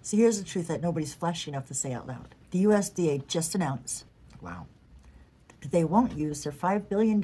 So here's the truth that nobody's flashy enough to say out loud. The USDA just announced, wow, that they won't use their $5 billion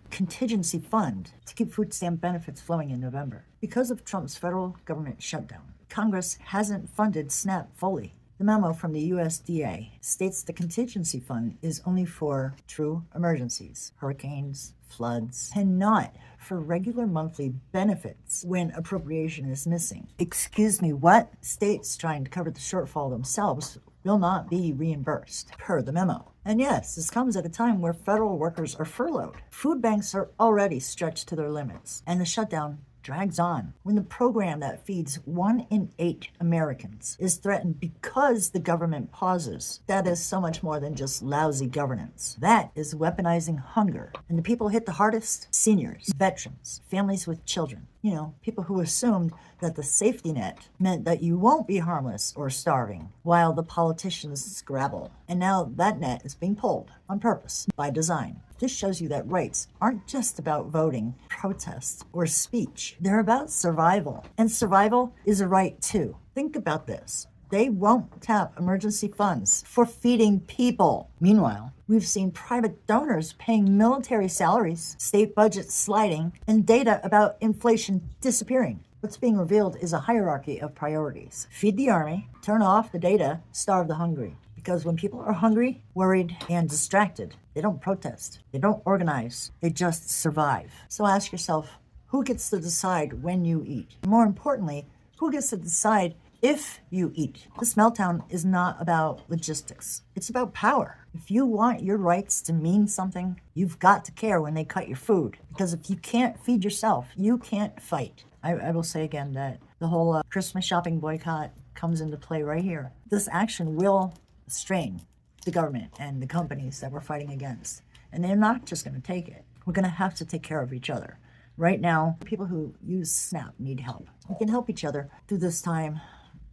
contingency fund to keep food stamp benefits flowing in November. Because of Trump's federal government shutdown, Congress hasn't funded SNAP fully. The memo from the USDA states the contingency fund is only for true emergencies, hurricanes, floods, and not for regular monthly benefits when appropriation is missing. Excuse me, what? States trying to cover the shortfall themselves will not be reimbursed, per the memo. And yes, this comes at a time where federal workers are furloughed. Food banks are already stretched to their limits, and the shutdown drags on when the program that feeds 1 in 8 Americans is threatened because the government pauses. That is so much more than just lousy governance. That is weaponizing hunger. And the people hit the hardest: seniors, veterans, families with children. You know, people who assumed that the safety net meant that you won't be harmless or starving while the politicians scrabble. And now that net is being pulled on purpose, by design. This shows you that rights aren't just about voting, protest, or speech. They're about survival. And survival is a right too. Think about this. They won't tap emergency funds for feeding people. Meanwhile, we've seen private donors paying military salaries, state budgets sliding, and data about inflation disappearing. What's being revealed is a hierarchy of priorities. Feed the army, turn off the data, starve the hungry. Because when people are hungry, worried, and distracted, they don't protest, they don't organize, they just survive. So ask yourself, who gets to decide when you eat? More importantly, who gets to decide if you eat? This meltdown is not about logistics. It's about power. If you want your rights to mean something, you've got to care when they cut your food. Because if you can't feed yourself, you can't fight. I will say again that the whole Christmas shopping boycott comes into play right here. This action will strain the government and the companies that we're fighting against. And they're not just going to take it. We're going to have to take care of each other. Right now, people who use SNAP need help. We can help each other through this time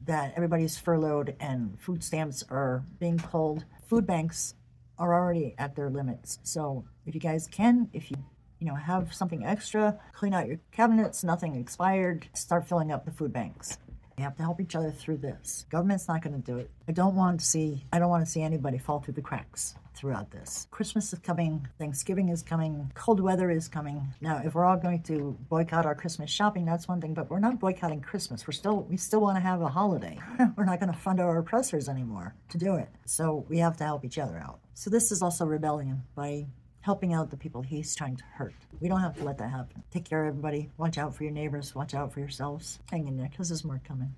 that everybody's furloughed and food stamps are being pulled. Food banks are already at their limits. So if you guys can, if you have something extra, clean out your cabinets, nothing expired, start filling up the food banks. We have to help each other through this. Government's not going to do it. I don't want to see anybody fall through the cracks throughout this. Christmas is coming. Thanksgiving is coming. Cold weather is coming. Now, if we're all going to boycott our Christmas shopping, that's one thing, but we're not boycotting Christmas. We still want to have a holiday. We're not going to fund our oppressors anymore to do it. So we have to help each other out. So this is also rebellion by helping out the people he's trying to hurt. We don't have to let that happen. Take care, everybody. Watch out for your neighbors. Watch out for yourselves. Hang in there, because there's more coming.